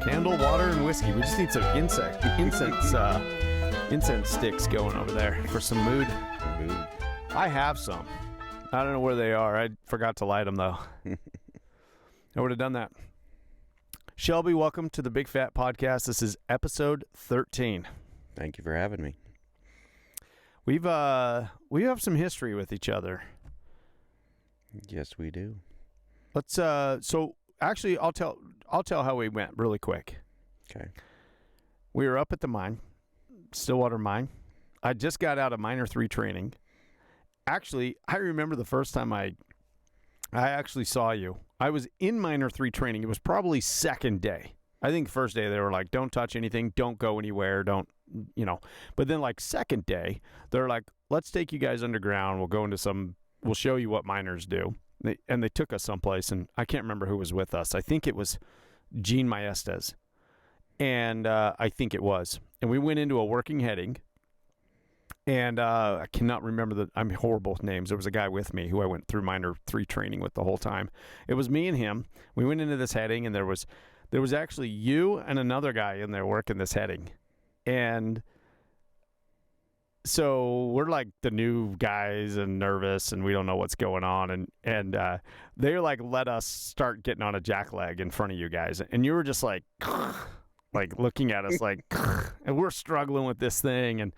Candle, water, and whiskey. We just need some incense sticks going over there for some mood. I have some. I don't know where they are. I forgot to light them, though. I would have done that. Shelby, welcome to the Big Fat Podcast. This is episode 13. Thank you for having me. We have some history with each other. Yes, we do. Let's so actually I'll tell how we went really quick. Okay. We were up at the mine, Stillwater Mine. I just got out of Miner 3 training. Actually, I remember the first time I actually saw you. I was in Miner 3 training. It was probably second day. I think first day they were like, don't touch anything, don't go anywhere, don't, But then like second day, they're like, let's take you guys underground. We'll show you what miners do. And they took us someplace, and I can't remember who was with us. I think it was Gene Maestas. And I think it was. And we went into a working heading. And I cannot remember I'm horrible with names. There was a guy with me who I went through Miner 3 training with the whole time. It was me and him. We went into this heading, and there was actually you and another guy in there working this heading. And so we're like the new guys and nervous, and we don't know what's going on. And they like let us start getting on a jack leg in front of you guys. And you were just like looking at us like, and we're struggling with this thing, and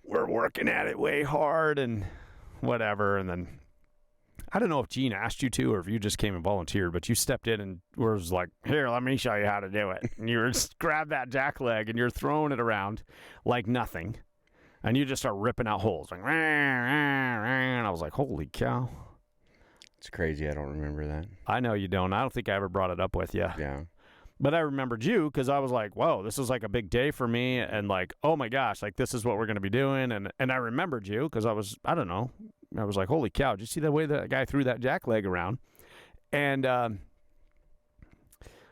we're working at it way hard and whatever. And then I don't know if Gene asked you to or if you just came and volunteered, but you stepped in and was like, here, let me show you how to do it. And you just grab that jack leg and you're throwing it around like nothing. And you just start ripping out holes. Like, and I was like, holy cow. It's crazy. I don't remember that. I know you don't. I don't think I ever brought it up with you. Yeah. But I remembered you because I was like, whoa, this is like a big day for me. And like, oh my gosh, like this is what we're going to be doing. And I remembered you because I was like, holy cow, did you see the way that guy threw that jack leg around? And I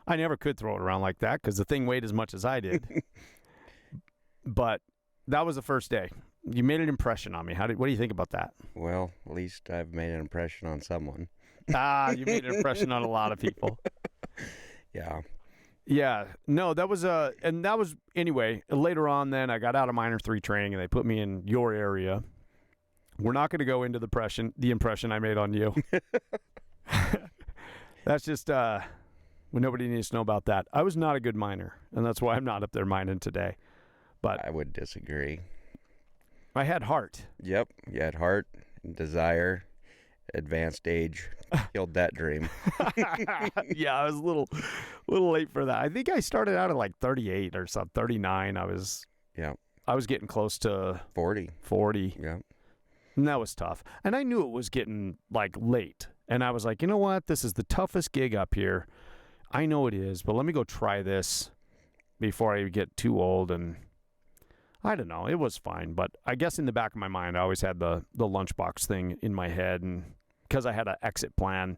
never could throw it around like that because the thing weighed as much as I did. But that was the first day. You made an impression on me. What do you think about that? Well, at least I've made an impression on someone. You made an impression on a lot of people. Yeah. Yeah, no, that was anyway, later on then I got out of Miner 3 training and they put me in your area. We're not going to go into the impression I made on you. That's just, nobody needs to know about that. I was not a good miner, and that's why I'm not up there mining today. But I would disagree. I had heart. Yep, you had heart, desire, advanced age killed that dream. Yeah, I was a little late for that. I think I started out at like 38 or something, 39. I was getting close to 40. Yeah. And that was tough. And I knew it was getting like late. And I was like, you know what? This is the toughest gig up here. I know it is, but let me go try this before I get too old. And I don't know. It was fine. But I guess in the back of my mind, I always had the lunchbox thing in my head. And because I had an exit plan,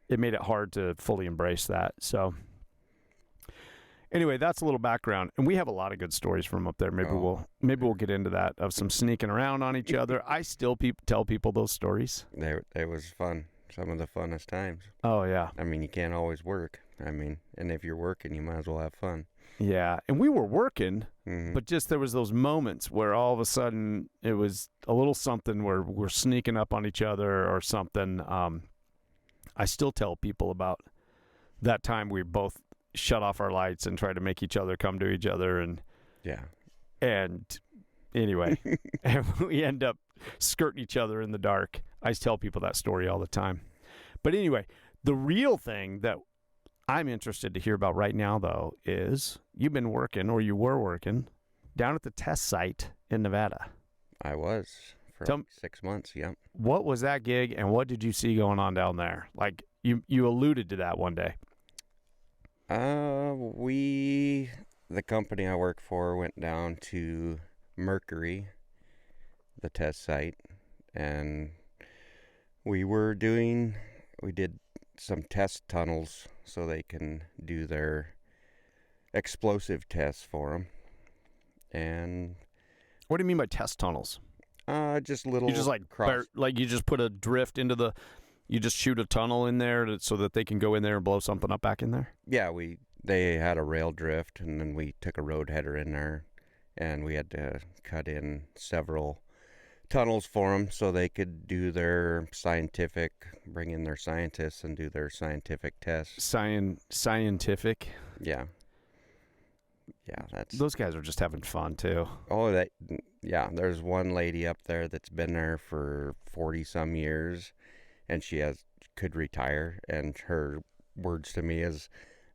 It made it hard to fully embrace that. So anyway, that's a little background. And we have a lot of good stories from up there. Maybe we'll get into that, of some sneaking around on each other. I still tell people those stories. It was fun. Some of the funnest times. Oh, yeah. I mean, you can't always work. And if you're working, you might as well have fun. Yeah, and we were working, but just there was those moments where all of a sudden it was a little something where we're sneaking up on each other or something. I still tell people about that time we both shut off our lights and tried to make each other come to each other. And anyway, and we end up skirting each other in the dark. I tell people that story all the time. But anyway, the real thing that I'm interested to hear about right now, though, is you were working down at the test site in Nevada. I was for 6 months, yeah. What was that gig, and what did you see going on down there? Like, you alluded to that one day. The company I work for went down to Mercury, the test site, and we did some test tunnels so they can do their explosive tests for them. And what do you mean by test tunnels? Just little. You just you just put a drift into you just shoot a tunnel in there so that they can go in there and blow something up back in there? Yeah, we They had a rail drift, and then we took a road header in there, and we had to cut in several tunnels for them so they could do their bring in their scientists and do their scientific tests. Scientific. Yeah. Yeah, Those guys are just having fun too. Yeah, there's one lady up there that's been there for 40 some years, and could retire, and her words to me is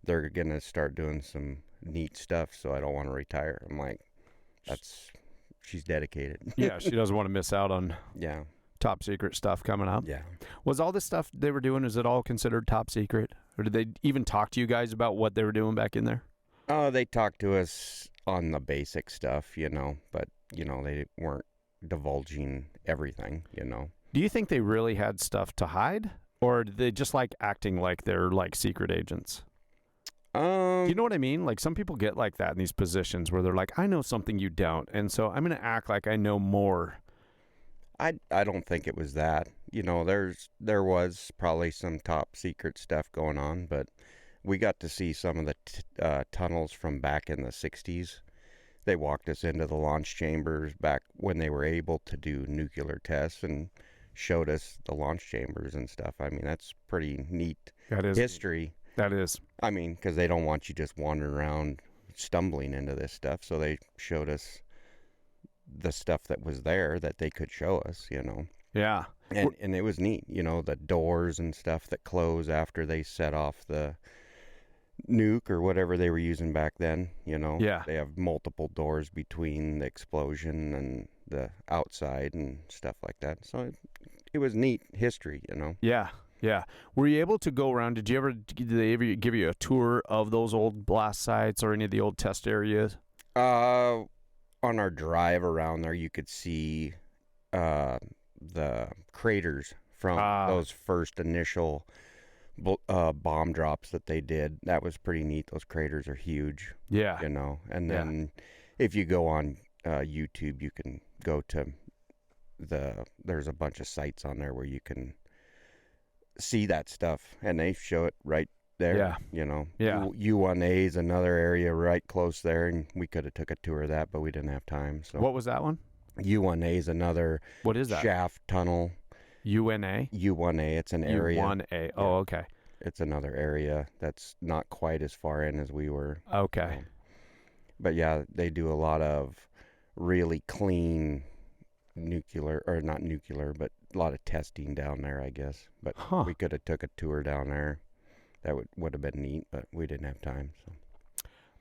they're going to start doing some neat stuff, so I don't want to retire. I'm like, she's dedicated. Yeah, she doesn't want to miss out on Yeah. top secret stuff coming up. Yeah. Was all this stuff they were doing, is it all considered top secret? Or did they even talk to you guys about what they were doing back in there? Oh, they talked to us on the basic stuff, but, they weren't divulging everything, Do you think they really had stuff to hide? Or did they just like acting like they're like secret agents? Do you know what I mean? Like some people get like that in these positions where they're like, I know something you don't, and so I'm going to act like I know more. I don't think it was that. There was probably some top secret stuff going on, but we got to see some of the tunnels from back in the 60s. They walked us into the launch chambers back when they were able to do nuclear tests and showed us the launch chambers and stuff. I mean, that's pretty neat history. That is. I mean, because they don't want you just wandering around stumbling into this stuff. So they showed us the stuff that was there that they could show us, Yeah. And it was neat, the doors and stuff that close after they set off the nuke or whatever they were using back then, Yeah. They have multiple doors between the explosion and the outside and stuff like that. So it was neat history, Yeah. Yeah. Were you able to go around? Did they ever give you a tour of those old blast sites or any of the old test areas? On our drive around there, you could see the craters from those first initial bomb drops that they did. That was pretty neat. Those craters are huge. Yeah. And then if you go on YouTube, you can go to there's a bunch of sites on there where you can see that stuff, and they show it right there. Yeah. U1A is another area right close there, and we could have took a tour of that, but we didn't have time. So what was that one? U1A is another What is that? shaft tunnel. UNA? U1A, it's an area. U1A. Oh, okay. It's another area that's not quite as far in as we were. Okay. But yeah, they do a lot of really clean nuclear, or not nuclear, but a lot of testing down there, I guess. But we could have took a tour down there. That would have been neat, but we didn't have time. So.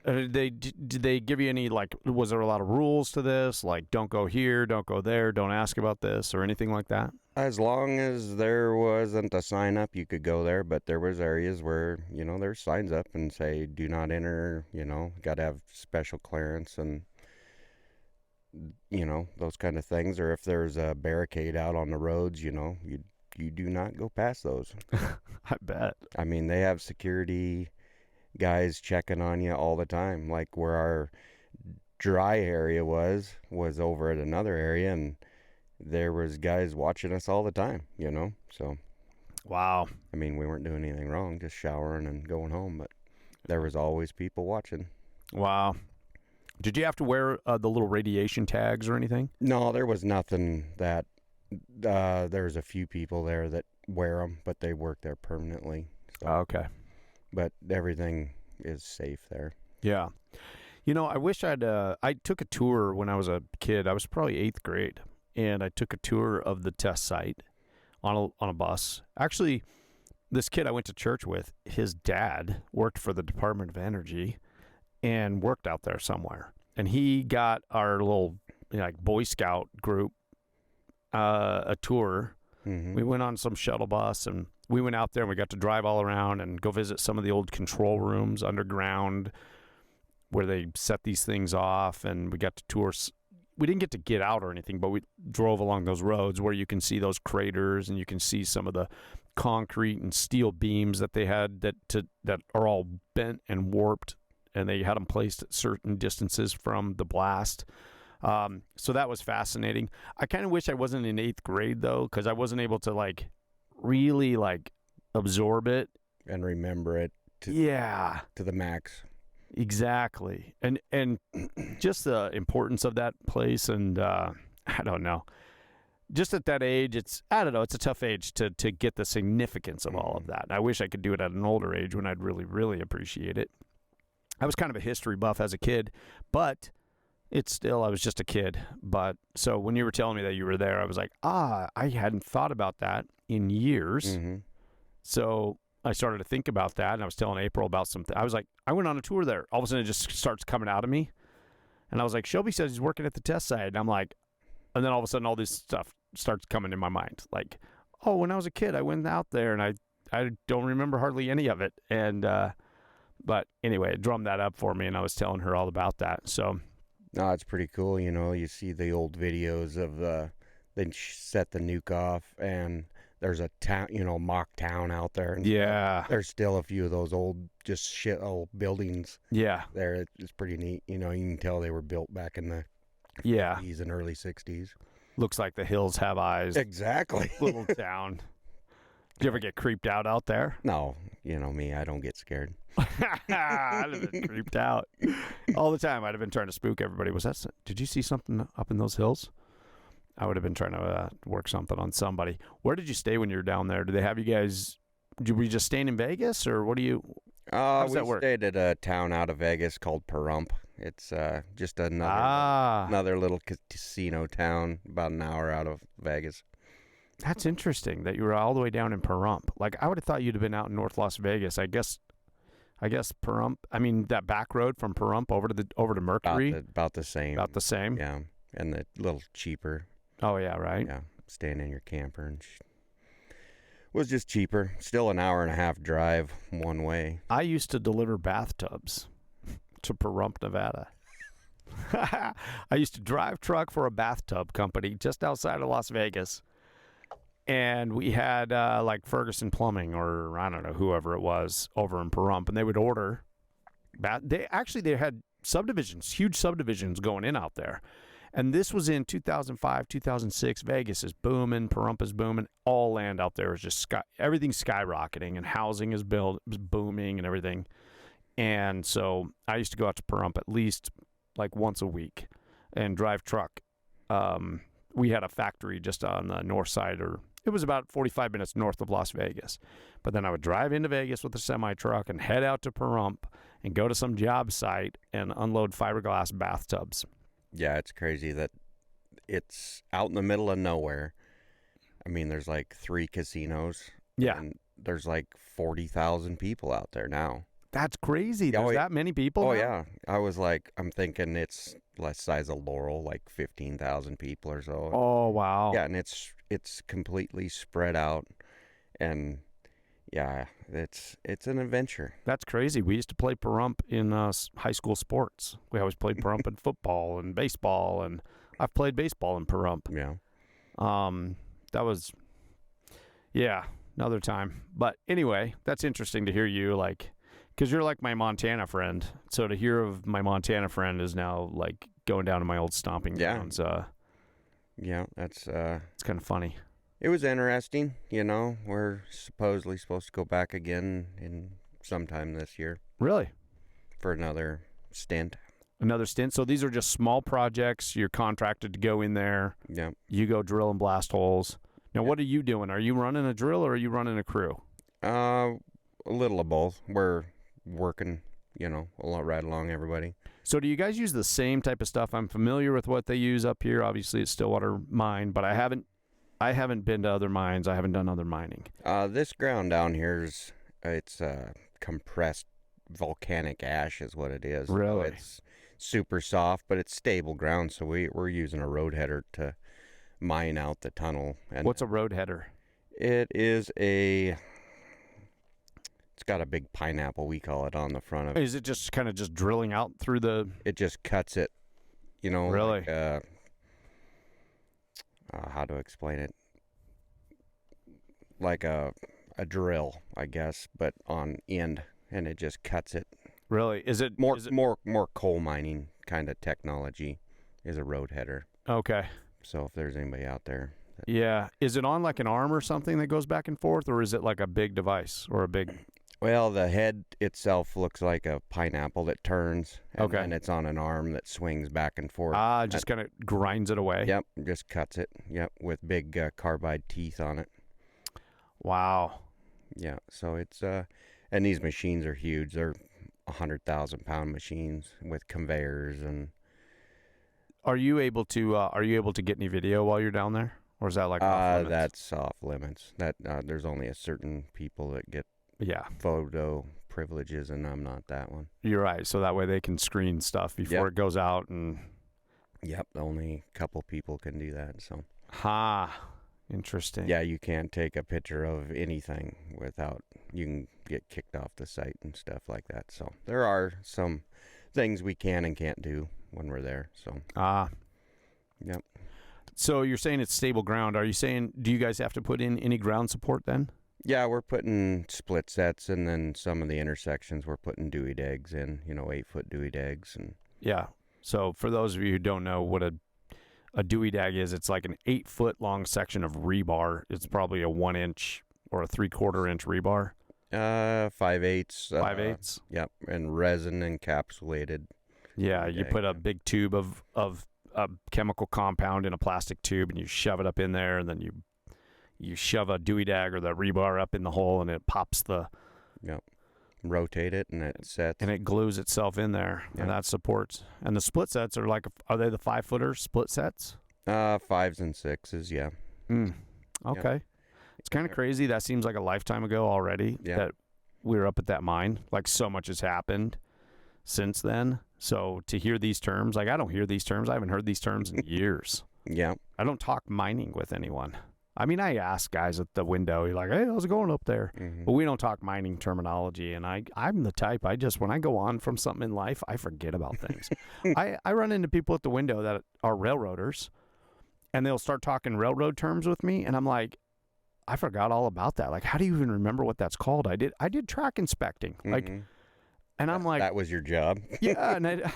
Did they give you any, like, was there a lot of rules to this? Like, don't go here, don't go there, don't ask about this, or anything like that? As long as there wasn't a sign up, you could go there. But there was areas where, there's signs up and say, do not enter, got to have special clearance and, those kind of things. Or if there's a barricade out on the roads, you do not go past those. I bet. I mean, they have security guys checking on you all the time. Like where our dry area was over at another area, and there was guys watching us all the time, so. Wow. I mean, we weren't doing anything wrong, just showering and going home, but there was always people watching. Wow. Did you have to wear the little radiation tags or anything? No, there was nothing that, there's a few people there that wear them, but they work there permanently. So. Okay. But everything is safe there. Yeah. I wish I took a tour when I was a kid. I was probably 8th grade. And I took a tour of the test site on a bus. Actually, this kid I went to church with, his dad worked for the Department of Energy and worked out there somewhere. And he got our little Boy Scout group a tour. Mm-hmm. We went on some shuttle bus, and we went out there, and we got to drive all around and go visit some of the old control rooms underground where they set these things off, and we got to tour. We didn't get to get out or anything, but we drove along those roads where you can see those craters, and you can see some of the concrete and steel beams that they had that are all bent and warped, and they had them placed at certain distances from the blast. So that was fascinating. I kind of wish I wasn't in 8th grade, though, because I wasn't able to really absorb it and remember it Yeah. to the max. Exactly. And just the importance of that place, and I don't know. Just at that age, it's a tough age to get the significance of all of that. And I wish I could do it at an older age when I'd really, really appreciate it. I was kind of a history buff as a kid, but I was just a kid. But so when you were telling me that you were there, I was like, I hadn't thought about that in years. Mm-hmm. So I started to think about that, and I was telling April about something. I was like, I went on a tour there. All of a sudden, it just starts coming out of me. And I was like, Shelby says he's working at the test site. And I'm like, and then all of a sudden, all this stuff starts coming in my mind. Like, oh, when I was a kid, I went out there, and I don't remember hardly any of it. And, but anyway, it drummed that up for me, and I was telling her all about that. So, no, it's pretty cool. You see the old videos of they set the nuke off, and there's a town, mock town out there. And yeah. There's still a few of those old buildings. Yeah. There, it's pretty neat. You can tell they were built back in the 50s and early 60s. Looks like the hills have eyes. Exactly. Little town. Did you ever get creeped out there? No. Me, I don't get scared. I'd have been creeped out all the time. I'd have been trying to spook everybody. Did you see something up in those hills? I would have been trying to work something on somebody. Where did you stay when you were down there? Did they have you guys? Were you just staying in Vegas, or what do you? How does that work? We stayed at a town out of Vegas called Pahrump. It's just another little casino town about an hour out of Vegas. That's interesting that you were all the way down in Pahrump. Like, I would have thought you'd have been out in North Las Vegas. I guess Pahrump. I mean, that back road from Pahrump over to Mercury. About the same. About the same. Yeah, and a little cheaper. Oh yeah, right. Yeah, staying in your camper and was just cheaper. Still an hour and a half drive one way. I used to deliver bathtubs to Pahrump, Nevada. I used to drive truck for a bathtub company just outside of Las Vegas. And we had like Ferguson Plumbing, or I don't know, whoever it was over in Pahrump, and they would order. They had subdivisions, huge subdivisions going in out there. And this was in 2005, 2006. Vegas is booming. Pahrump is booming. All land out there is just everything's skyrocketing, and housing is booming and everything. And so I used to go out to Pahrump at least like once a week and drive truck. We had a factory just on the north side, or it was about 45 minutes north of Las Vegas. But then I would drive into Vegas with a semi-truck and head out to Pahrump and go to some job site and unload fiberglass bathtubs. Yeah, it's crazy that it's out in the middle of nowhere. I mean, there's like 3 casinos. Yeah. And there's like 40,000 people out there now. That's crazy. There's that many people now? Yeah. I'm thinking it's less size of Laurel, like 15,000 people or so. Oh, wow. Yeah, and it's completely spread out. And yeah, it's an adventure. That's crazy. We used to play Pahrump in high school sports. We always played Pahrump in football and baseball, and I've played baseball in Pahrump. Yeah. That was, another time. But anyway, that's interesting to hear you, like, because you're like my Montana friend. So to hear of my Montana friend is now like going down to my old stomping grounds. Yeah, that's it's kind of funny. It was interesting, We're supposedly supposed to go back again in sometime this year. Really? For another stint. Another stint? So these are just small projects. You're contracted to go in there. Yeah. You go drill and blast holes. Now, what are you doing? Are you running a drill, or are you running a crew? A little of both. We're working, right along everybody. So do you guys use the same type of stuff? I'm familiar with what they use up here. Obviously, it's Stillwater Mine, but I haven't been to other mines. I haven't done other mining. This ground down here it's compressed volcanic ash is what it is. Really? So it's super soft, but it's stable ground. So we're using a road header to mine out the tunnel. And what's a road header? It is it's got a big pineapple, we call it, on the front of it. Is it just kind of just drilling out through the... It just cuts it, Really? Like, how to explain it? Like a drill, I guess, but on end, and it just cuts it. Really? Is it more coal mining kind of technology is a road header. Okay. So if there's anybody out there. Yeah. Is it on like an arm or something that goes back and forth, or is it like a big device or a big... Well, the head itself looks like a pineapple that turns, and Okay. then it's on an arm that swings back and forth. Just kind of grinds it away. Yep, just cuts it. Yep, with big carbide teeth on it. Wow. Yeah, so it's and these machines are huge. They're 100,000-pound machines with conveyors and. Are you able to get any video while you're down there, or is that like off limits? That's off limits. That there's only a certain people that get photo privileges, and I'm not that one. You're right. So that way they can screen stuff before it goes out, and yep, only a couple people can do that. So interesting. Yeah, you can't take a picture of anything without you can get kicked off the site and stuff like that. So there are some things we can and can't do when we're there. So yep. So you're saying it's stable ground. Are you saying, do you guys have to put in any ground support then? Yeah, we're putting split sets, and then some of the intersections we're putting Dewey eggs in, 8-foot Dewey eggs. And yeah. So for those of you who don't know what a Dewey dag is, it's like an 8-foot long section of rebar. It's probably a 1 inch or a 3/4 inch rebar. 5/8. 5/8. Yep, and resin encapsulated. Yeah, you put a big tube of a chemical compound in a plastic tube, and you shove it up in there, and then you shove a Dewey dag or the rebar up in the hole, and it pops Yep. Rotate it, and it sets. And it glues itself in there, and that supports. And the split sets are they the 5-footer split sets? 5s and 6s, yeah. Okay. Yep. It's kind of crazy. That seems like a lifetime ago already that we were up at that mine. Like, so much has happened since then. So to hear these terms, I don't hear these terms. I haven't heard these terms in years. Yeah. I don't talk mining with anyone. I mean, I ask guys at the window, you're like, hey, how's it going up there? Mm-hmm. But we don't talk mining terminology. And I'm the type, when I go on from something in life, I forget about things. I run into people at the window that are railroaders, and they'll start talking railroad terms with me. And I'm like, I forgot all about that. Like, how do you even remember what that's called? I did track inspecting. Like, and I'm like, that was your job. Yeah. And I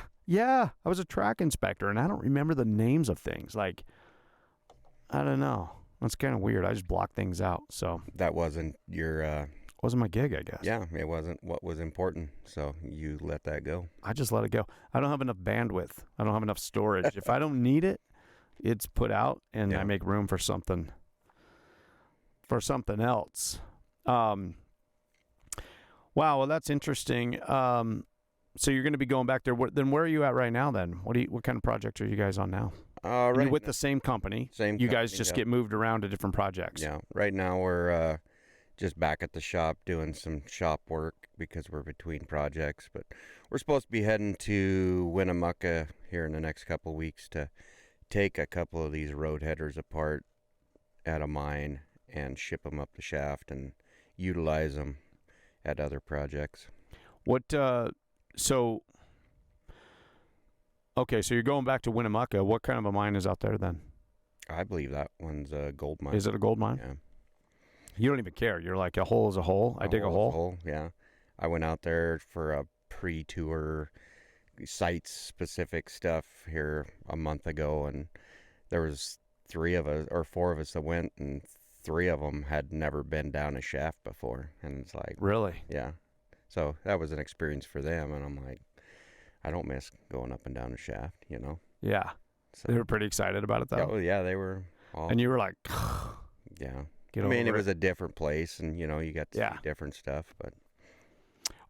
was a track inspector, and I don't remember the names of things. Like, I don't know. That's kind of weird. I just block things out. So that wasn't your wasn't my gig, I guess. Yeah, it wasn't what was important. So you let that go. I just let it go. I don't have enough bandwidth. I don't have enough storage. If I don't need it, it's put out, and I make room for something else. Wow, well, that's interesting. So you're going to be going back there. Then where are you at right now? Then what kind of project are you guys on now? Right, you're with the same company. You guys just get moved around to different projects. Yeah. Right now we're just back at the shop doing some shop work because we're between projects. But we're supposed to be heading to Winnemucca here in the next couple of weeks to take a couple of these road headers apart at a mine and ship them up the shaft and utilize them at other projects. So you're going back to Winnemucca. What kind of a mine is out there then? I believe that one's a gold mine. Is it a gold mine? Yeah. You don't even care. You're like, a hole is a hole. I dig a hole. Yeah. I went out there for a pre-tour site-specific stuff here a month ago, and there was 4 of us that went, and 3 of them had never been down a shaft before. And it's like... Really? Yeah. So that was an experience for them, and I'm like, I don't miss going up and down a shaft, Yeah. So they were pretty excited about it, though. Oh, yeah, they were all... And you were like... Yeah. It was a different place, and, you got to see different stuff, but...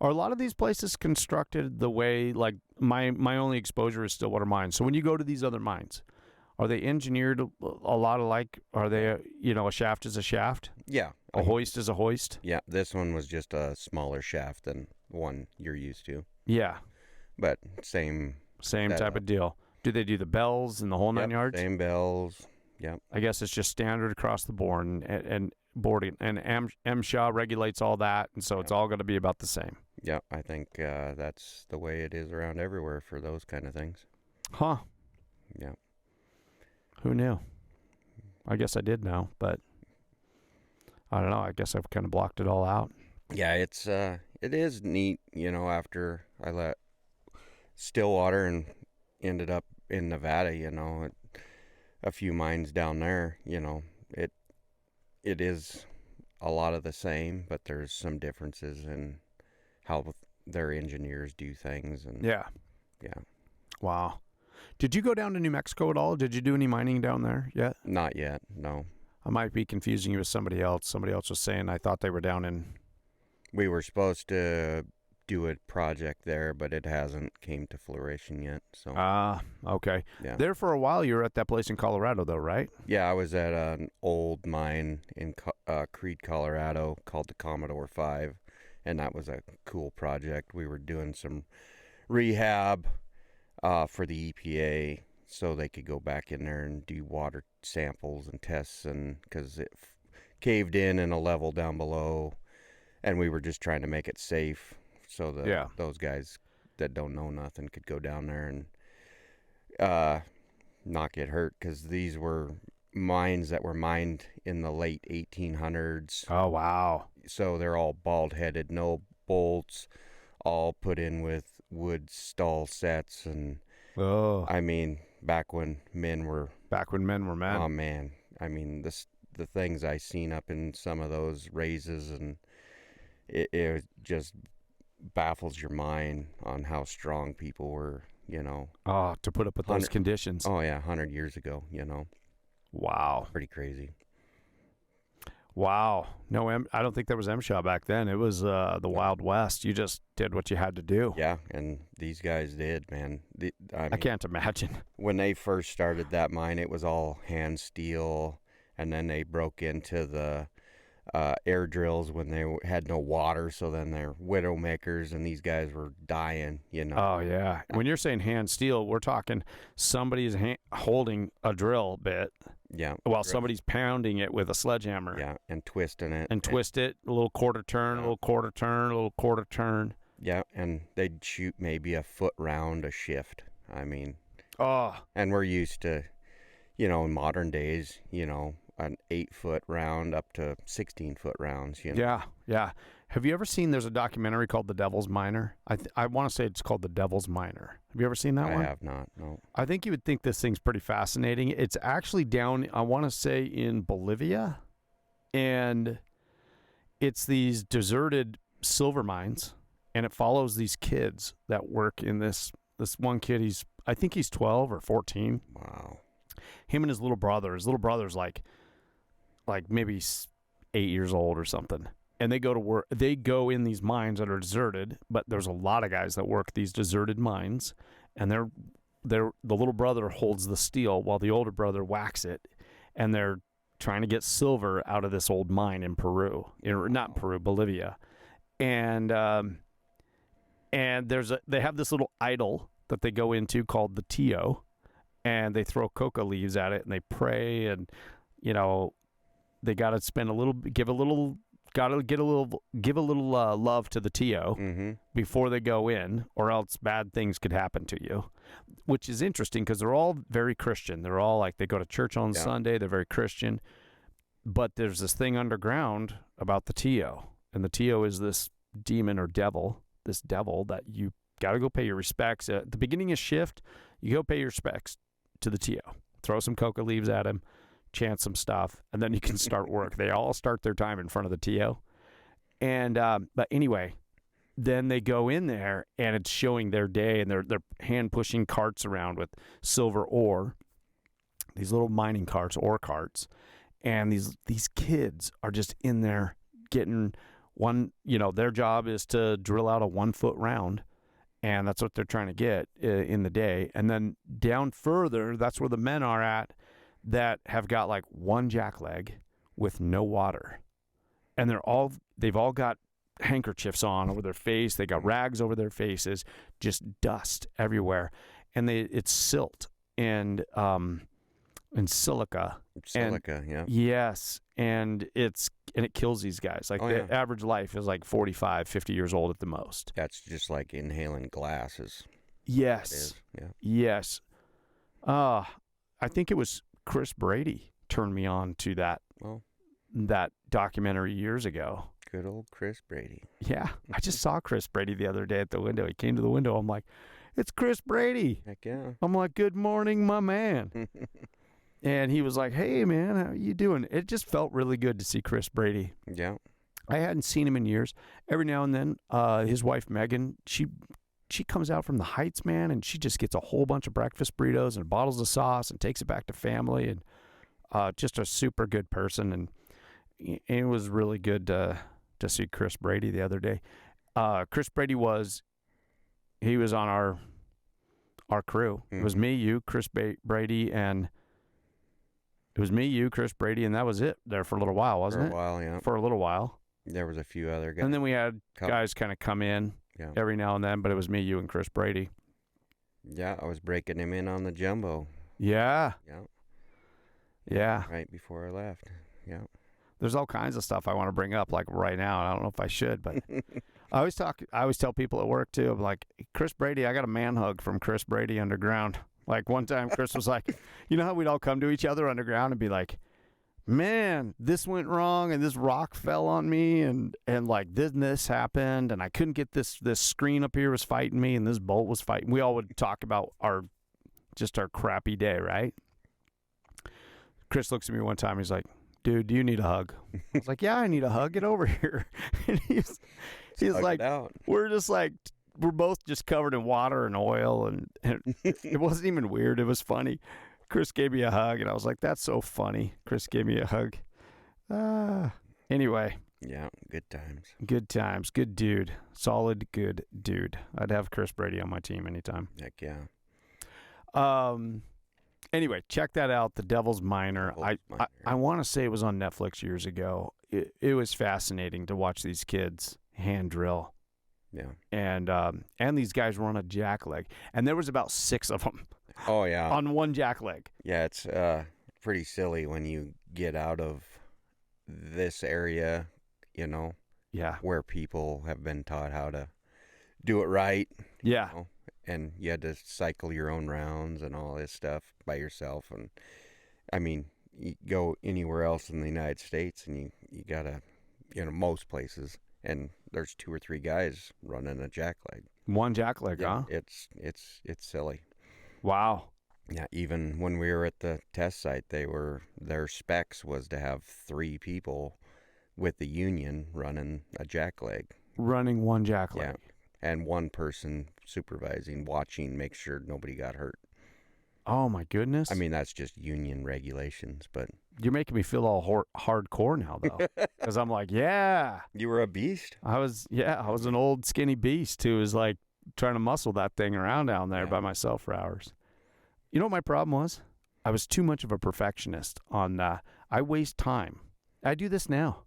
Are a lot of these places constructed the way, like, my only exposure is Stillwater Mines. So when you go to these other mines, are they engineered a lot alike? Are they, a shaft is a shaft? Yeah. A hoist is a hoist? Yeah, this one was just a smaller shaft than one you're used to. Yeah. But same type of deal. Do they do the bells and the whole 9 yards? Same bells. Yep. I guess it's just standard across the board and boarding. And MSHA regulates all that, and so it's all going to be about the same. Yeah, I think that's the way it is around everywhere for those kind of things. Huh. Yeah. Who knew? I guess I did know, but I don't know. I guess I've kind of blocked it all out. Yeah, it is neat, after I let Stillwater and ended up in Nevada, a few mines down there, it is a lot of the same, but there's some differences in how their engineers do things. And Yeah. yeah. Wow. Did you go down to New Mexico at all? Did you do any mining down there yet? Not yet, no. I might be confusing you with somebody else. Somebody else was saying I thought they were down in... We were supposed to do a project there, but it hasn't came to fruition yet. So okay. yeah. There for a while, you were at that place in Colorado, though, right? Yeah, I was at an old mine in Creede, Colorado called the Commodore 5, and that was a cool project. We were doing some rehab for the EPA so they could go back in there and do water samples and tests, and because it caved in a level down below, and we were just trying to make it safe so that those guys that don't know nothing could go down there and not get hurt, because these were mines that were mined in the late 1800s. Oh, wow. So they're all bald-headed, no bolts, all put in with wood stall sets. And I mean, back when men were men. Oh man, I mean, the things I seen up in some of those raises, and it just baffles your mind on how strong people were, you know. Oh, to put up with those conditions. Oh yeah, 100 years ago, you know. Wow. Pretty crazy. Wow. No, I don't think there was MSHA back then. It was the Wild West. You just did what you had to do. Yeah, and these guys did, man. I can't imagine. When they first started that mine, it was all hand steel, and then they broke into the air drills when they had no water, so then they're widowmakers, and these guys were dying, you know. Oh, yeah. When you're saying hand steel, we're talking somebody's holding a drill bit. Yeah. While somebody's pounding it with a sledgehammer. Yeah, and twisting it. And twist it, a little quarter turn, a little quarter turn, a little quarter turn. Yeah, and they'd shoot maybe a foot round a shift. I mean. Oh. And we're used to, you know, in modern days, you know, an 8-foot round up to 16-foot rounds, you know. Yeah, yeah. Have you ever seen, there's a documentary called The Devil's Miner? I want to say it's called The Devil's Miner. Have you ever seen that one? I have not, no. I think you would think this thing's pretty fascinating. It's actually down, I want to say, in Bolivia. And it's these deserted silver mines. And it follows these kids that work in this one kid. I think he's 12 or 14. Wow. Him and his little brother. His little brother's like maybe 8 years old or something. And they go to work. They go in these mines that are deserted, but there's a lot of guys that work these deserted mines, and the little brother holds the steel while the older brother whacks it, and they're trying to get silver out of this old mine in Peru, not Peru, Bolivia, and they have this little idol that they go into called the Tio, and they throw coca leaves at it, and they pray, and you know they got to spend give a little love to the Tio before they go in, or else bad things could happen to you, which is interesting because they're all very Christian. They're all like, they go to church on Sunday. They're very Christian, but there's this thing underground about the Tio, and the Tio is this demon or devil, that you got to go pay your respects. At the beginning of shift, you go pay your respects to the Tio, throw some coca leaves at him, chant some stuff, and then you can start work. They all start their time in front of the Tio. And but anyway, then they go in there, and it's showing their day, and they're hand pushing carts around with silver ore, these little mining carts, ore carts, and these kids are just in there getting one. You know, their job is to drill out a 1-foot round, and that's what they're trying to get in the day. And then down further, that's where the men are at, that have got like one jackleg with no water, and they've all got handkerchiefs on over their face. They got rags over their faces, just dust everywhere, and it's silt and silica. Silica, yeah. Yes, and it kills these guys. Like the average life is like 45, 50 years old at the most. That's just like inhaling glasses. Yes. Yeah. Yes. I think it was Chris Brady turned me on to that documentary years ago. Good old Chris Brady. Yeah. I just saw Chris Brady the other day at the window. He came to the window. I'm like, it's Chris Brady. Heck yeah. I'm like, good morning, my man. And he was like, "Hey, man, how you doing?" It just felt really good to see Chris Brady. Yeah. I hadn't seen him in years. Every now and then, his wife Megan, she comes out from the Heights, man, and she just gets a whole bunch of breakfast burritos and bottles of sauce and takes it back to family, and just a super good person. And it was really good to see Chris Brady the other day. Chris Brady was on our crew. It was me, you, Chris Brady, and Chris Brady, and that was it there for a little while, wasn't it? For a while, yeah. For a little while. There was a few other guys. And then we had guys kind of come in every now and then, but it was me, you, and Chris Brady. Yeah, I was breaking him in on the jumbo. Yeah. Yeah. Yeah. Right before I left. Yeah. There's all kinds of stuff I want to bring up, like right now. I don't know if I should, but I always tell people at work too. I'm like, Chris Brady, I got a man hug from Chris Brady underground. Like one time, Chris was like, you know how we'd all come to each other underground and be like, man, this went wrong and this rock fell on me and like this happened and I couldn't get this screen up here was fighting me and this bolt was fighting. We all would talk about our crappy day, right? Chris looks at me one time. He's like, dude, do you need a hug? I was like, yeah, I need a hug. Get over here. And he's like, we're both just covered in water and oil, and it wasn't even weird. It was funny. Chris gave me a hug, and I was like, that's so funny. Chris gave me a hug. Anyway. Yeah, good times. Good times. Good dude. Solid good dude. I'd have Chris Brady on my team anytime. Heck yeah. Anyway, check that out, The Devil's Miner. I want to say it was on Netflix years ago. It was fascinating to watch these kids hand drill. Yeah. And these guys run a jackleg. And there was about 6 of them. Oh, yeah. On one jackleg. Yeah, it's pretty silly when you get out of this area, you know. Yeah. Where people have been taught how to do it right. Yeah. You know? And you had to cycle your own rounds and all this stuff by yourself. And I mean, you go anywhere else in the United States and you gotta, you know, most places, and there's 2 or 3 guys running a jackleg. One jackleg, yeah, huh? It's silly. Wow. Yeah, even when we were at the test site, their specs was to have 3 people with the union running a jackleg. Running one jackleg. Yeah. And 1 person supervising, watching, make sure nobody got hurt. Oh, my goodness. I mean, that's just union regulations, but... You're making me feel all hardcore now, though. Because I'm like, yeah. You were a beast? I was an old skinny beast who was like trying to muscle that thing around down there by myself for hours. You know what my problem was? I was too much of a perfectionist on I waste time. I do this now.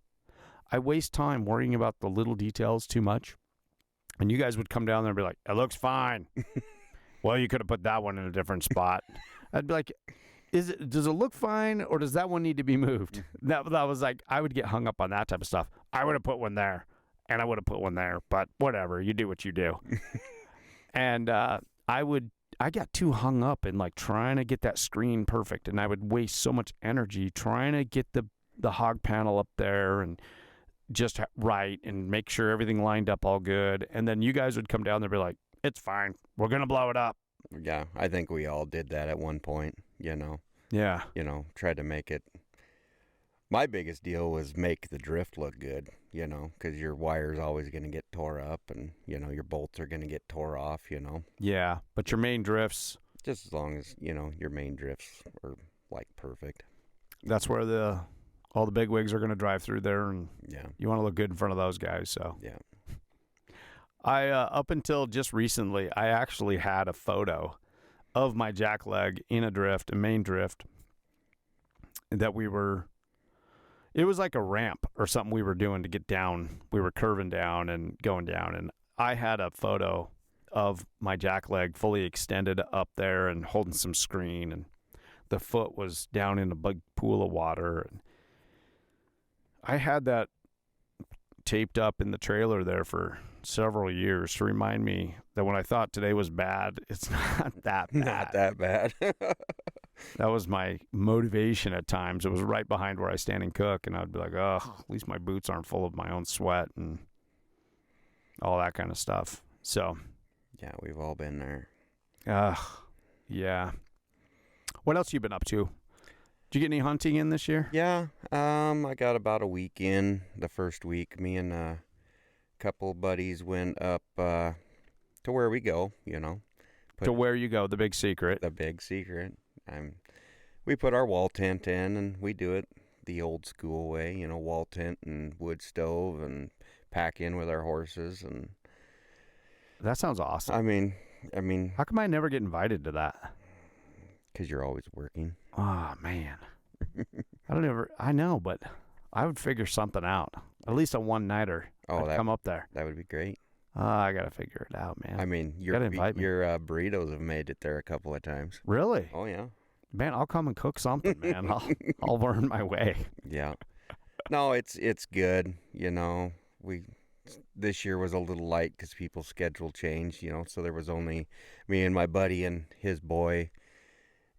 I waste time worrying about the little details too much. And you guys would come down there and be like, it looks fine. Well, you could have put that one in a different spot. I'd be like, does it look fine or does that one need to be moved? That was like, I would get hung up on that type of stuff. I would have put one there and I would have put one there, but whatever, you do what you do. And I got too hung up in like trying to get that screen perfect, and I would waste so much energy trying to get the hog panel up there and just right and make sure everything lined up all good. And then you guys would come down there and be like, it's fine. We're going to blow it up. Yeah, I think we all did that at one point, you know. Yeah. You know, tried to make it. My biggest deal was make the drift look good, you know, because your wire's always going to get tore up and, you know, your bolts are going to get tore off, you know. Yeah, but your main drifts. Just as long as, you know, your main drifts are, like, perfect. That's where all the big wigs are going to drive through there, and you want to look good in front of those guys. So yeah. I up until just recently, I actually had a photo of my jackleg in a main drift, that it was like a ramp or something we were doing to get down. We were curving down and going down, and I had a photo of my jackleg fully extended up there and holding some screen, and the foot was down in a big pool of water. And I had that taped up in the trailer there for several years to remind me that when I thought today was bad, it's not that bad. Not that bad. That was my motivation at times. It was right behind where I stand and cook, and I'd be like, oh, at least my boots aren't full of my own sweat and all that kind of stuff. So, yeah, we've all been there. Yeah. What else you been up to? Did you get any hunting in this year? Yeah, I got about a week in. The first week, me and a couple buddies went up to where we go, To where you go, the big secret. the big secret. We put our wall tent in, and we do it the old school way, wall tent and wood stove and pack in with our horses. And That sounds awesome. I mean, How come I never get invited to that? because you're always working. Oh, man. I know, but I would figure something out. At least a one-nighter. Oh, I'd come up there. that would be great. I got to figure it out, man. I mean, Gotta invite me. your burritos have made it there a couple of times. Really? Oh yeah. Man, I'll come and cook something, man. I'll earn my way. Yeah. No, it's good. This year was a little light because people's schedule changed. So there was only me and my buddy and his boy.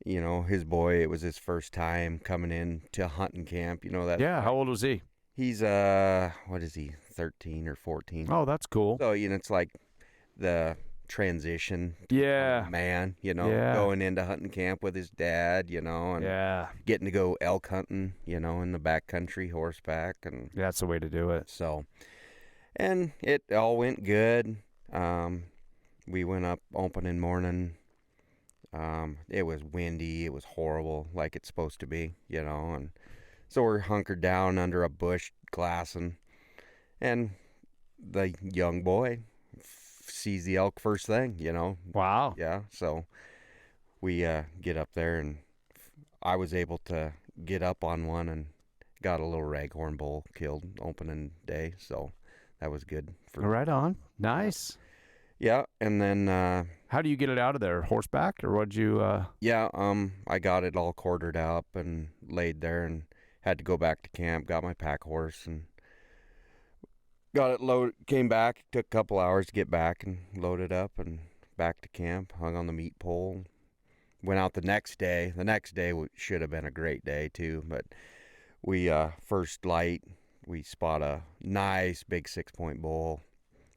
It was his first time coming in to hunting camp. That. Yeah, how old was he? He's what is he? 13 or 14. Oh, that's cool. So it's like the transition. Yeah. Man, Yeah. going into hunting camp with his dad, and Yeah. getting to go elk hunting, in the backcountry, horseback, and That's the way to do it. so, and it all went good. We went up opening morning. It was windy. It was horrible, like it's supposed to be, and so we're hunkered down under a bush, glassing, and the young boy sees the elk first thing, Wow. Yeah, so we get up there, and I was able to get up on one and got a little raghorn bull killed opening day, so that was good. Right on. Nice. Yeah, and then How do you get it out of there? Horseback, or what'd you? I got it all quartered up and laid there, and had to go back to camp. Got my pack horse and got it loaded. Came back. Took a couple hours to get back and load it up and back to camp. Hung on the meat pole. Went out the next day. The next day should have been a great day too, but we first light. We spot a nice big 6-point bull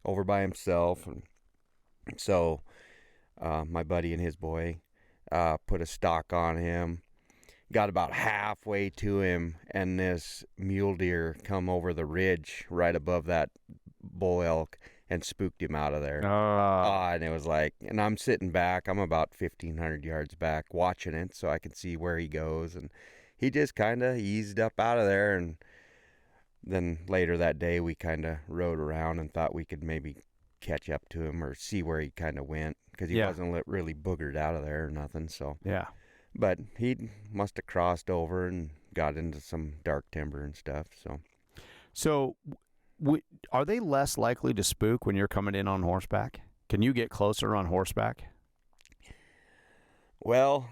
over by himself, and so my buddy and his boy put a stock on him. Got about halfway to him, and this mule deer come over the ridge right above that bull elk and spooked him out of there. And it was like, and I'm sitting back. I'm about 1,500 yards back watching it so I can see where he goes. And he just kind of eased up out of there. And then later that day, we kind of rode around and thought we could maybe catch up to him or see where he kind of went, because he wasn't really boogered out of there or nothing. So Yeah. but he must have crossed over and got into some dark timber and stuff. So, are they less likely to spook when you're coming in on horseback? Can you get closer on horseback? Well,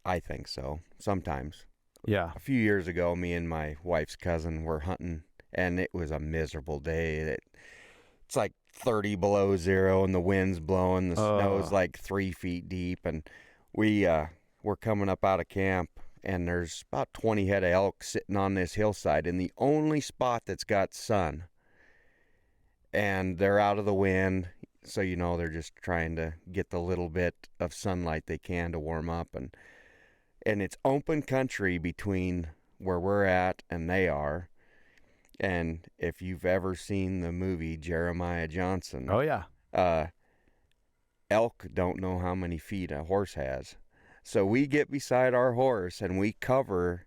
I think so. Sometimes. Yeah. A few years ago, me and my wife's cousin were hunting, and it was a miserable day. It's like 30 below zero, and the wind's blowing. The snow's like 3 feet deep, and we were coming up out of camp, and there's about 20 head of elk sitting on this hillside in the only spot that's got sun. And they're out of the wind, so they're just trying to get the little bit of sunlight they can to warm up. And it's open country between where we're at and they are. And if you've ever seen the movie Jeremiah Johnson, Oh yeah. Elk don't know how many feet a horse has. So we get beside our horse and we cover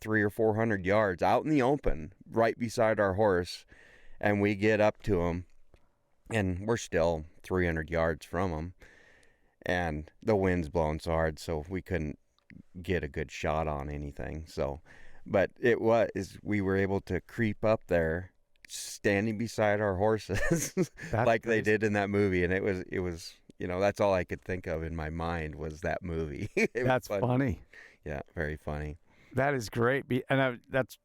300 or 400 yards out in the open right beside our horse, and we get up to him, and we're still 300 yards from him, and the wind's blowing so hard so we couldn't get a good shot on anything. So but we were able to creep up there standing beside our horses like they did in that movie, and it was that's all I could think of in my mind was that movie. That's funny. Yeah, very funny. That is great. And that's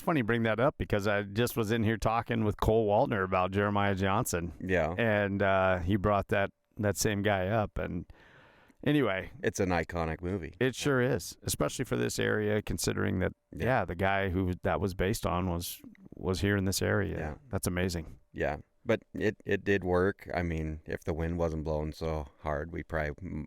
funny you bring that up, because I just was in here talking with Cole Waltner about Jeremiah Johnson. Yeah. And he brought that same guy up. And anyway, it's an iconic movie. It sure is, especially for this area, considering that, the guy who that was based on was here in this area. Yeah. That's amazing. Yeah. But it did work. I mean, if the wind wasn't blowing so hard, we probably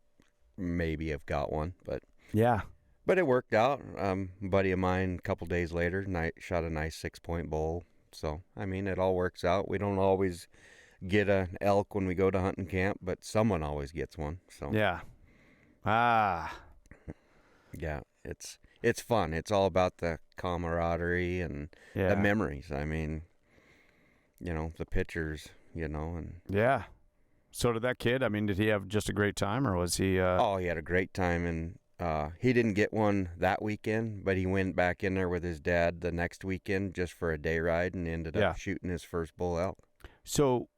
maybe have got one. But yeah, But it worked out. A buddy of mine, a couple days later, shot a nice 6-point bull. So, I mean, it all works out. We don't always get an elk when we go to hunting camp, but someone always gets one. So Yeah. Ah. yeah, it's fun. It's all about the camaraderie and Yeah. the memories. I mean, the pictures, and Yeah. So did that kid? I mean, did he have just a great time, or was he? oh, he had a great time, and he didn't get one that weekend, but he went back in there with his dad the next weekend just for a day ride and ended up shooting his first bull elk. So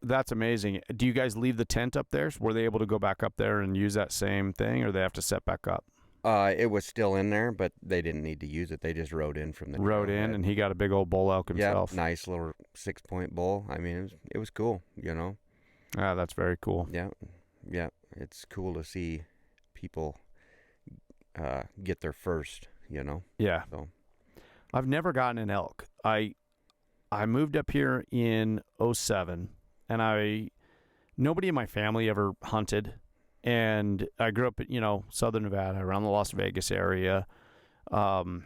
that's amazing. Do you guys leave the tent up there? Were they able to go back up there and use that same thing, or they have to set back up? It was still in there, but they didn't need to use it. They just rode in from the trailhead. And he got a big old bull elk himself. Yeah, nice little 6-point bull. I mean, it was cool, Ah, that's very cool. Yeah. It's cool to see people get their first, Yeah. So. I've never gotten an elk. I moved up here in 2007, and nobody in my family ever hunted. And I grew up in, Southern Nevada, around the Las Vegas area. And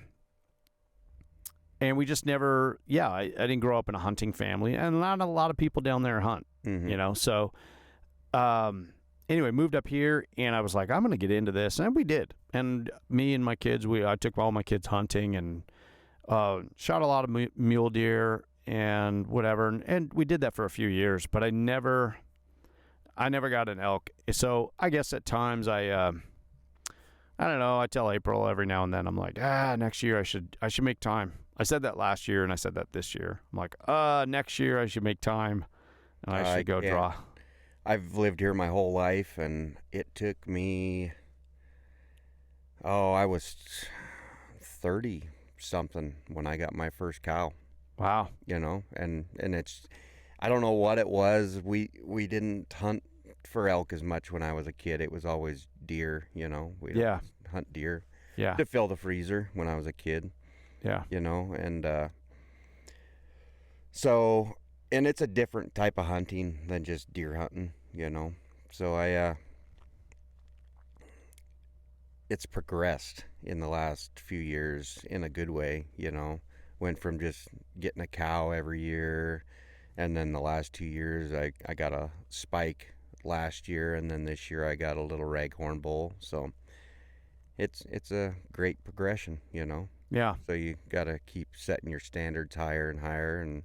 we just never, I didn't grow up in a hunting family, and not a lot of people down there hunt, So, anyway, moved up here, and I was like, I'm going to get into this. And we did. And me and my kids, I took all my kids hunting and shot a lot of mule deer and whatever. And we did that for a few years, but I never got an elk. So I guess at times I don't know. I tell April every now and then, I'm like, next year I should make time. I said that last year, and I said that this year. I'm like, next year I should make time, and I should go draw. I've lived here my whole life, and it took me, I was 30-something when I got my first cow. Wow. And it's, I don't know what it was. We didn't hunt for elk as much when I was a kid. It was always deer, We'd hunt deer to fill the freezer when I was a kid. Yeah. And so, and it's a different type of hunting than just deer hunting, So it's progressed in the last few years in a good way, Went from just getting a cow every year, and then the last 2 years I got a spike last year, and then this year I got a little raghorn bull. So it's a great progression, Yeah. So you got to keep setting your standards higher and higher, and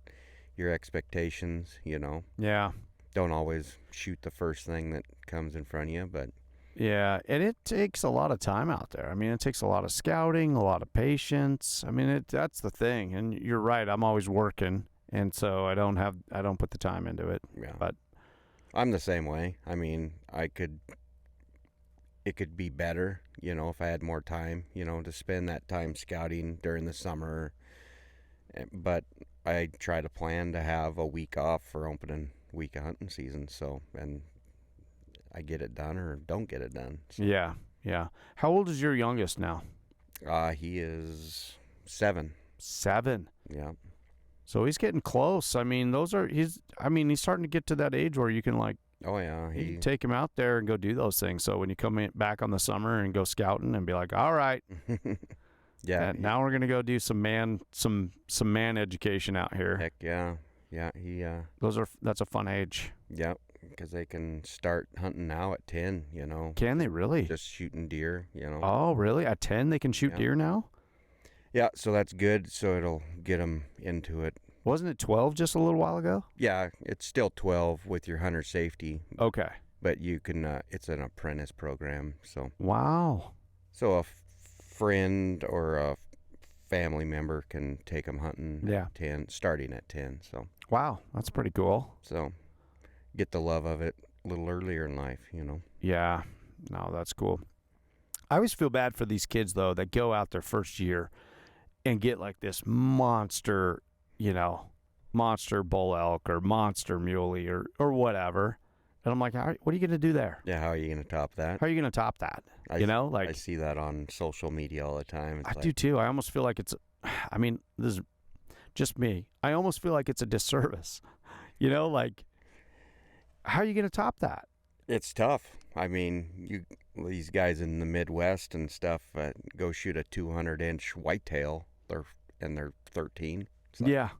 your expectations, Yeah. Don't always shoot the first thing that comes in front of you, but yeah, and it takes a lot of time out there. I mean, it takes a lot of scouting, a lot of patience. I mean, that's the thing. And you're right. I'm always working, and so I don't put the time into it. Yeah. But I'm the same way. I mean, it could be better, if I had more time, to spend that time scouting during the summer. But I try to plan to have a week off for opening week of hunting season. So, and I get it done or don't get it done. So. Yeah. How old is your youngest now? He is 7. 7. Yeah. So he's getting close. I mean, he's starting to get to that age where you can oh yeah, you can take him out there and go do those things. So when you come back on the summer and go scouting and be like, all right, yeah, now we're gonna go do some man education out here. Heck yeah, he that's a fun age. Yeah, because they can start hunting now at 10. Can they really? Just shooting deer. Oh, really? At 10 they can shoot deer now? Yeah, so that's good. So it'll get them into it. Wasn't it 12 just a little while ago? Yeah, it's still 12 with your hunter safety. Okay. But you can, it's an apprentice program. So. Wow. So a friend or a family member can take them hunting at 10, starting at 10. So. Wow, that's pretty cool. So get the love of it a little earlier in life, Yeah, no, that's cool. I always feel bad for these kids, though, that go out their first year and get like this monster bull elk or monster muley or whatever. And I'm like, what are you going to do there? Yeah, how are you going to top that? How are you going to top that? I see that on social media all the time. I do too. I almost feel like this is just me. I almost feel like it's a disservice. How are you going to top that? It's tough. I mean, these guys in the Midwest and stuff go shoot a 200-inch whitetail. They're 13. It's like Yeah.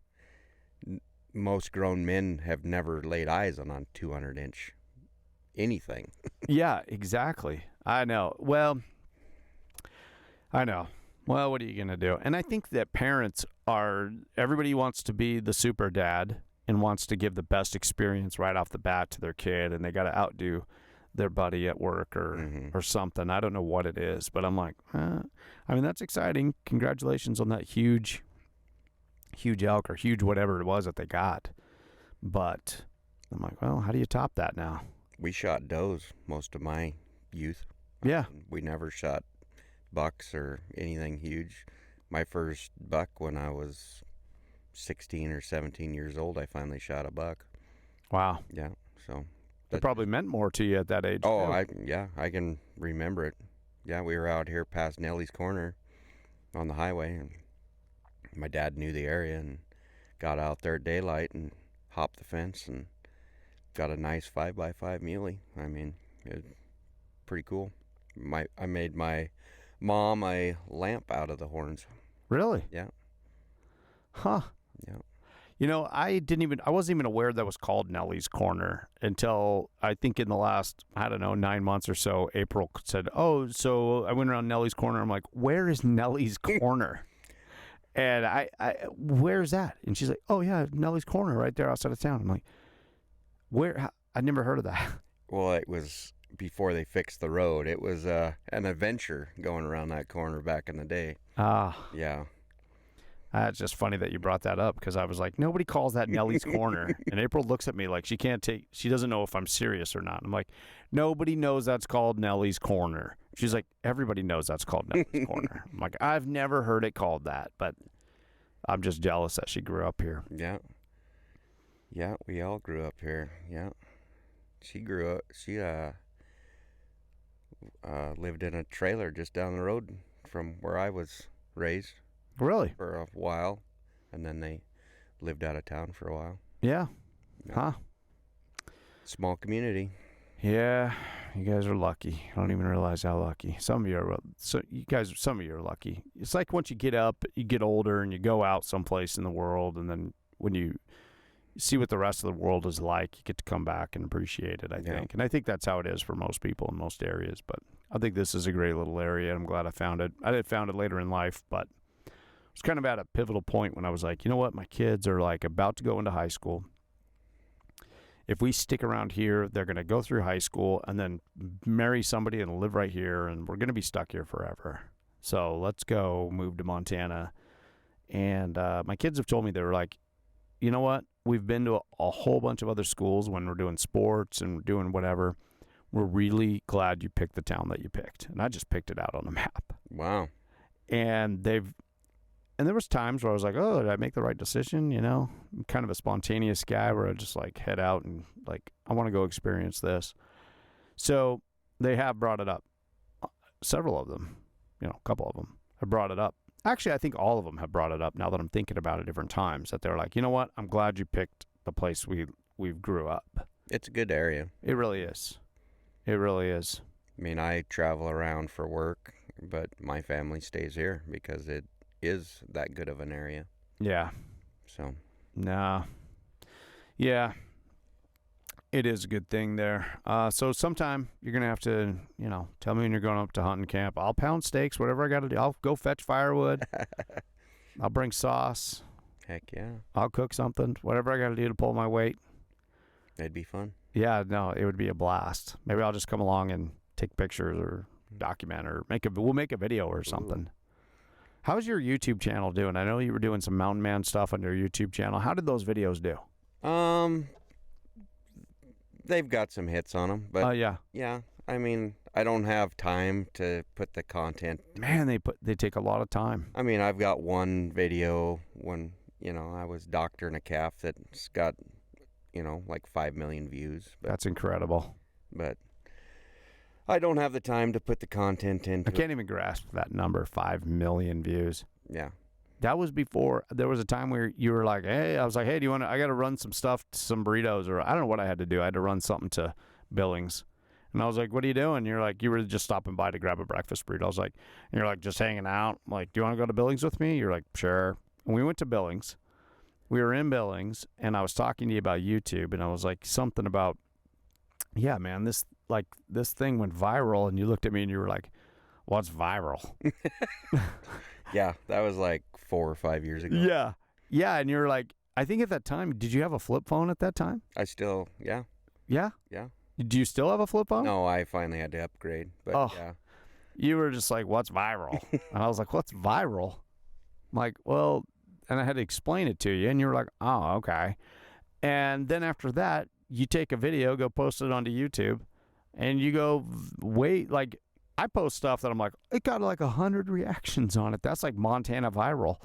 most grown men have never laid eyes on a 200-inch anything. Yeah, exactly. I know. Well, what are you going to do? And I think that everybody wants to be the super dad and wants to give the best experience right off the bat to their kid, and they got to outdo their buddy at work or something. I don't know what it is, but I'm like, that's exciting. Congratulations on that huge elk or huge whatever it was that they got. But I'm like, well, how do you top that now? We shot does most of my youth. Yeah. We never shot bucks or anything huge. My first buck when I was 16 or 17 years old, I finally shot a buck. Wow. Yeah, so... It probably meant more to you at that age. Oh, I can remember it. Yeah, we were out here past Nelly's Corner on the highway, and my dad knew the area and got out there at daylight and hopped the fence and got a nice 5x5 muley. I mean, it was pretty cool. I made my mom a lamp out of the horns. Really? Yeah. Huh. Yeah. I wasn't even aware that was called Nelly's Corner until I think in the last, 9 months or so, April said, oh, so I went around Nelly's Corner. I'm like, where is Nelly's Corner? And where's that? And she's like, oh yeah, Nelly's Corner right there outside of town. I'm like, where? I never heard of that. Well, it was before they fixed the road. It was an adventure going around that corner back in the day. Ah. Yeah. It's just funny that you brought that up because I was like, nobody calls that Nelly's Corner. And April looks at me like she doesn't know if I'm serious or not. I'm like, nobody knows that's called Nelly's Corner. She's like, everybody knows that's called Nelly's Corner. I'm like, I've never heard it called that, but I'm just jealous that she grew up here. Yeah. Yeah, we all grew up here. Yeah. She lived in a trailer just down the road from where I was raised. Really? For a while, and then they lived out of town for a while. Yeah. Huh. Small community. Yeah, you guys are lucky. I don't even realize how lucky. Some of you are lucky. It's like once you get up, you get older, and you go out someplace in the world, and then when you see what the rest of the world is like, you get to come back and appreciate it, I think. And I think that's how it is for most people in most areas, but I think this is a great little area. I'm glad I found it. I found it later in life, but it's kind of at a pivotal point when I was like, you know what? My kids are like about to go into high school. If we stick around here, they're going to go through high school and then marry somebody and live right here, and we're going to be stuck here forever. So let's go move to Montana. And my kids have told me, they were like, you know what? We've been to a whole bunch of other schools when we're doing sports and doing whatever. We're really glad you picked the town that you picked. And I just picked it out on the map. Wow. And there was times where I was like, oh, did I make the right decision? I'm kind of a spontaneous guy where I just like head out and like, I want to go experience this. So they have brought it up. Several of them, a couple of them have brought it up. Actually, I think all of them have brought it up now that I'm thinking about it different times, that they're like, you know what? I'm glad you picked the place we grew up. It's a good area. It really is. It really is. I mean, I travel around for work, but my family stays here because it is that good of an area. Yeah. So. Nah. Yeah. It is a good thing there. So sometime you're going to have to, tell me when you're going up to hunting camp. I'll pound steaks, whatever I got to do. I'll go fetch firewood. I'll bring sauce. Heck yeah. I'll cook something, whatever I got to do to pull my weight. It'd be fun. Yeah, no, it would be a blast. Maybe I'll just come along and take pictures or document or we'll make a video or something. Ooh. How's your YouTube channel doing? I know you were doing some mountain man stuff on your YouTube channel. How did those videos do? They've got some hits on them, but yeah. I mean, I don't have time to put the content. Man, they take a lot of time. I mean, I've got one video when, I was doctoring a calf that's got, like 5 million views. But, that's incredible. But I don't have the time to put the content into I can't even grasp that number, 5 million views. Yeah. That was before, there was a time where you were like, hey, I was like, hey, I got to run some stuff to some burritos, or I don't know what I had to do. I had to run something to Billings. And I was like, what are you doing? You're like, you were just stopping by to grab a breakfast burrito. I was like, and you're like, just hanging out. I'm like, do you want to go to Billings with me? You're like, sure. And we went to Billings. We were in Billings, and I was talking to you about YouTube, and I was like, something about, yeah, man, this thing went viral, and you looked at me and you were like, what's viral? Yeah, that was like 4 or 5 years ago. Yeah. Yeah, and you're like, I think at that time, did you have a flip phone at that time? I still, yeah. Yeah? Yeah. Do you still have a flip phone? No, I finally had to upgrade, but yeah. You were just like, what's viral? And I was like, what's viral? I'm like, well, and I had to explain it to you, and you were like, oh, okay. And then after that, you take a video, go post it onto YouTube, and you go, wait, like, I post stuff that I'm like, it got like 100 reactions on it. That's like Montana viral.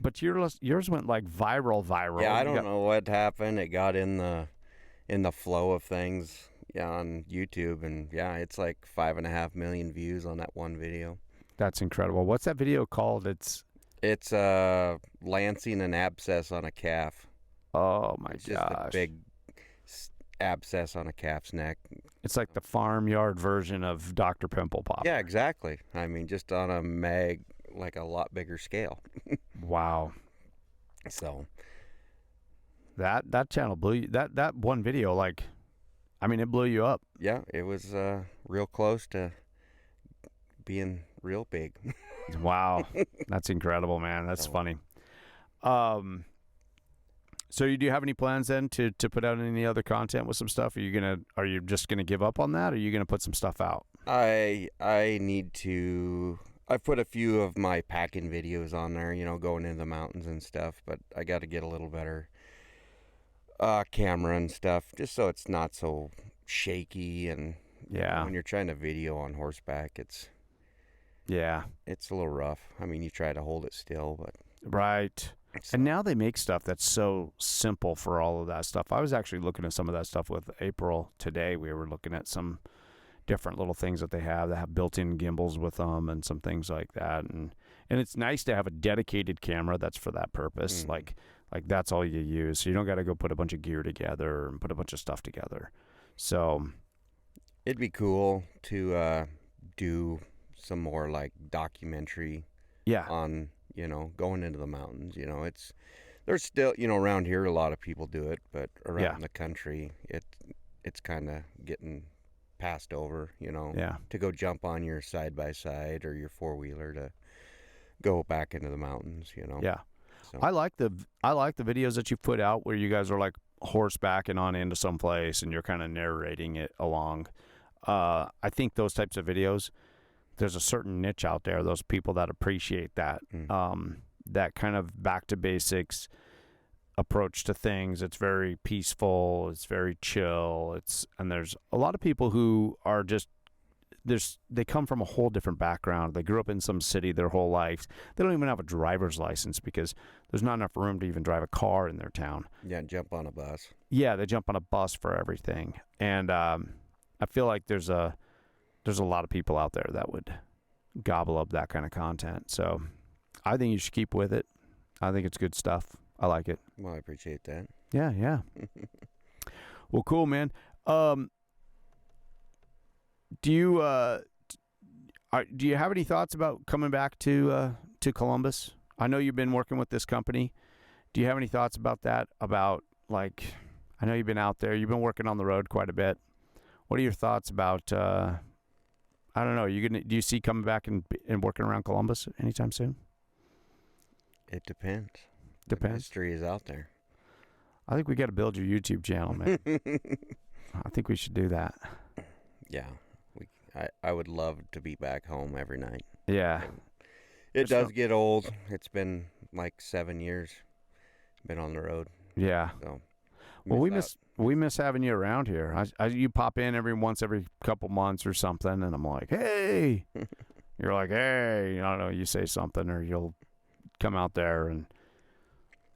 But yours went like viral. Yeah, I don't know what happened. It got in the flow of things, yeah, on YouTube, and yeah, it's like 5.5 million views on that one video. That's incredible. What's that video called? It's lancing an abscess on a calf. Oh my It's gosh. just a big abscess on a calf's neck. It's like the farmyard version of Dr. Pimple Popper. Yeah, exactly. I mean, just on like a lot bigger scale. Wow. So that channel blew you. That one video, like, I mean, it blew you up. yeah, it was real close to being real big. Wow. That's incredible, man. That's So- funny. So do you have any plans then to put out any other content with some stuff? Are you just gonna give up on that, or are you gonna put some stuff out? I need to. I've put a few of my packing videos on there, going into the mountains and stuff, but I got to get a little better camera and stuff, just so it's not so shaky. And Yeah. when you're trying to video on horseback, it's Yeah. a little rough. I mean, you try to hold it still, but Right. And now they make stuff that's so simple for all of that stuff. I was actually looking at some of that stuff with April today. We were looking at some different little things that they have built-in gimbals with them and some things like that. And it's nice to have a dedicated camera that's for that purpose. Like that's all you use. So you don't got to go put a bunch of gear together and put a bunch of stuff together. So it'd be cool to do some more like documentary yeah. on going into the mountains. There's still, around here a lot of people do it, but around the country it's kind of getting passed over, Yeah. to go jump on your side by side or your four-wheeler to go back into the mountains. Yeah. So, I like the videos that you put out where you guys are like horsebacking on into some place and you're kind of narrating it along. I think those types of videos, there's a certain niche out there, those people that appreciate that, that kind of back to basics approach to things. It's very peaceful. It's very chill. And there's a lot of people who are just, they come from a whole different background. They grew up in some city their whole life. They don't even have a driver's license because there's not enough room to even drive a car in their town. yeah, jump on a bus. Yeah, they jump on a bus for everything. And I feel like there's a lot of people out there that would gobble up that kind of content. So I think you should keep with it. I think it's good stuff. I like it. Well, I appreciate that. Yeah. Well, cool, man. Do you have any thoughts about coming back to Columbus? I know you've been working with this company. Do you have any thoughts about that? About, like, I know you've been out there. You've been working on the road quite a bit. What are your thoughts about? I don't know. Do you see coming back and working around Columbus anytime soon? It depends. Depends. The mystery is out there. I think we got to build your YouTube channel, man. I think we should do that. Yeah, I would love to be back home every night. Yeah. It does get old. It's been like 7 years. Been on the road. Yeah. So. Well, we miss having you around here. You pop in every couple months or something, and I'm like, hey. You're like, hey. I don't know. You say something, or you'll come out there and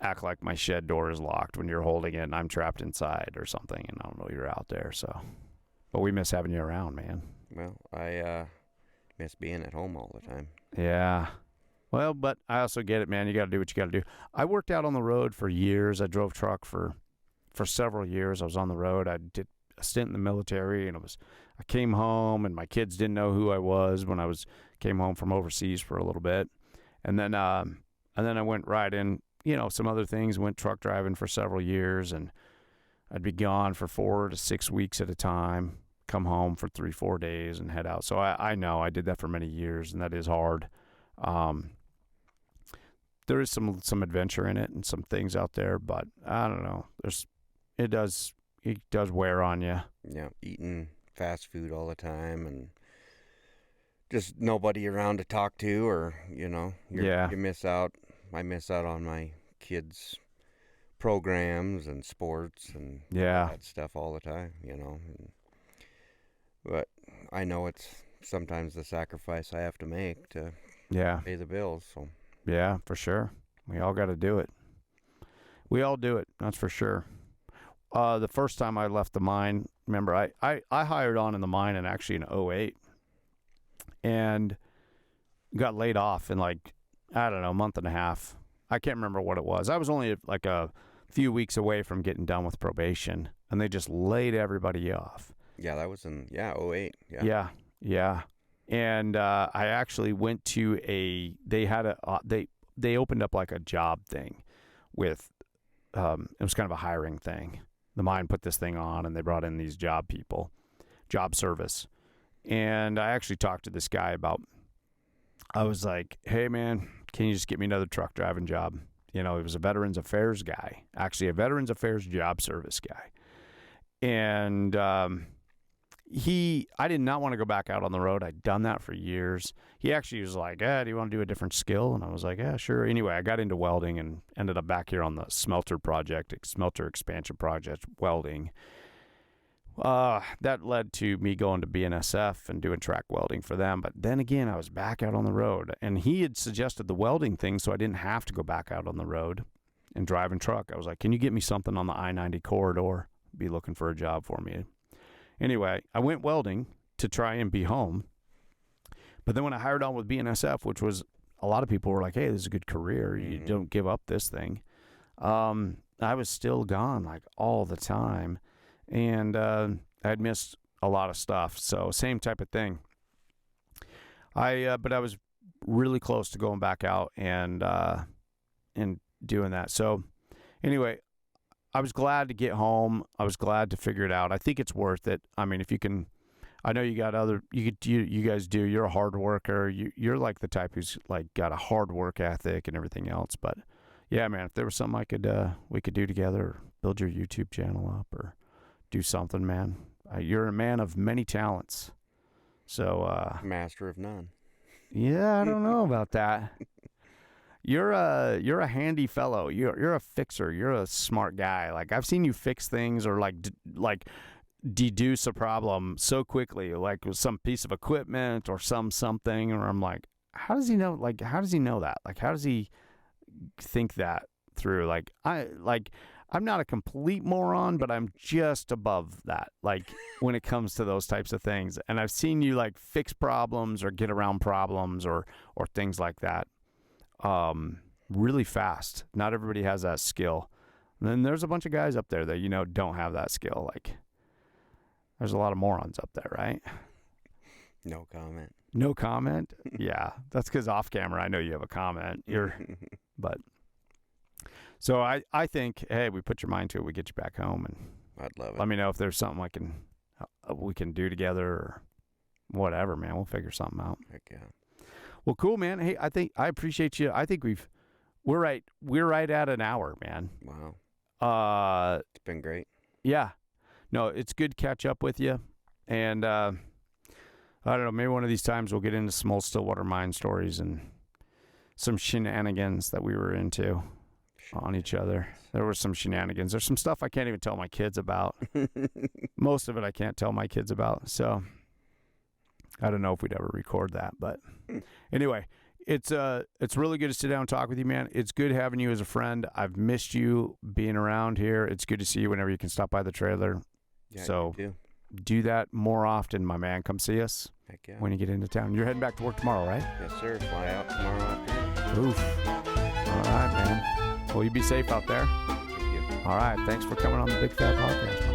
act like my shed door is locked when you're holding it and I'm trapped inside or something, and I don't know you're out there. So, but we miss having you around, man. Well, I miss being at home all the time. Yeah. Well, but I also get it, man. You got to do what you got to do. I worked out on the road for years. I drove truck for several years. I was on the road. I did a stint in the military, and I I came home, and my kids didn't know who I was when came home from overseas for a little bit. And then I went right in, some other things, went truck driving for several years, and I'd be gone for 4 to 6 weeks at a time, come home for 3-4 days and head out. So I know I did that for many years, and that is hard. There is some adventure in it and some things out there, but I don't know. It does wear on you. Yeah, eating fast food all the time and just nobody around to talk to, or you miss out. I miss out on my kids' programs and sports and that stuff all the time, but I know it's sometimes the sacrifice I have to make to pay the bills. So yeah, for sure, we all got to do it. We all do it. That's for sure. The first time I left the mine, remember, I hired on in the mine in 2008 and got laid off in a month and a half. I can't remember what it was. I was only like a few weeks away from getting done with probation, and they just laid everybody off. Yeah, that was in 2008. Yeah. And I actually went to they opened up like a job thing with, it was kind of a hiring thing. The mine put this thing on, and they brought in these job service. And I actually talked to this guy I was like, hey man, can you just get me another truck driving job? He was a Veterans Affairs guy, actually a Veterans Affairs job service guy. And I did not want to go back out on the road. I'd done that for years. He actually was like, do you want to do a different skill? And I was like, yeah, sure. Anyway, I got into welding and ended up back here on the smelter expansion project, welding. That led to me going to BNSF and doing track welding for them. But then again, I was back out on the road, and he had suggested the welding thing so I didn't have to go back out on the road and driving truck. I was like, can you get me something on the I-90 corridor? Be looking for a job for me. Anyway, I went welding to try and be home. But then when I hired on with BNSF, which was, a lot of people were like, hey, this is a good career. You don't give up this thing. I was still gone all the time. And I'd missed a lot of stuff. So same type of thing. But I was really close to going back out and doing that. So anyway, I was glad to get home. I was glad to figure it out. I think it's worth it. I mean, if you can, I know you got you guys do. You're a hard worker. You're like the type who's got a hard work ethic and everything else. But yeah, man, if there was something we could do together, or build your YouTube channel up, or do something, man. You're a man of many talents. So master of none. Yeah, I don't know about that. You're a handy fellow. You're a fixer. You're a smart guy. I've seen you fix things or deduce a problem so quickly, with some piece of equipment or something. Or I'm like, how does he know? How does he know that? How does he think that through? I'm not a complete moron, but I'm just above that. When it comes to those types of things, and I've seen you fix problems or get around problems or things like that. Really fast. Not everybody has that skill. And then there's a bunch of guys up there that don't have that skill. There's a lot of morons up there, right? No comment. No comment? Yeah, that's because off camera I know you have a comment. But so I think, hey, we put your mind to it. We get you back home, and I'd love it. Let me know if there's something we can do together or whatever, man. We'll figure something out. Heck yeah. Well, cool, man. Hey, I appreciate you. I think we're right at an hour, man. Wow. It's been great. Yeah. No, it's good to catch up with you. And I don't know, maybe one of these times we'll get into some old Stillwater mine stories and some shenanigans that we were into on each other. There were some shenanigans. There's some stuff I can't even tell my kids about. Most of it I can't tell my kids about. So I don't know if we'd ever record that, but anyway, it's really good to sit down and talk with you, man. It's good having you as a friend. I've missed you being around here. It's good to see you whenever you can stop by the trailer. Yeah, so you do that more often, my man. Come see us. Heck yeah. When you get into town. You're heading back to work tomorrow, right? Yes, sir. Fly out tomorrow afternoon. Oof. All right, man. Well, you be safe out there. Thank you. All right. Thanks for coming on the Big Fat Podcast.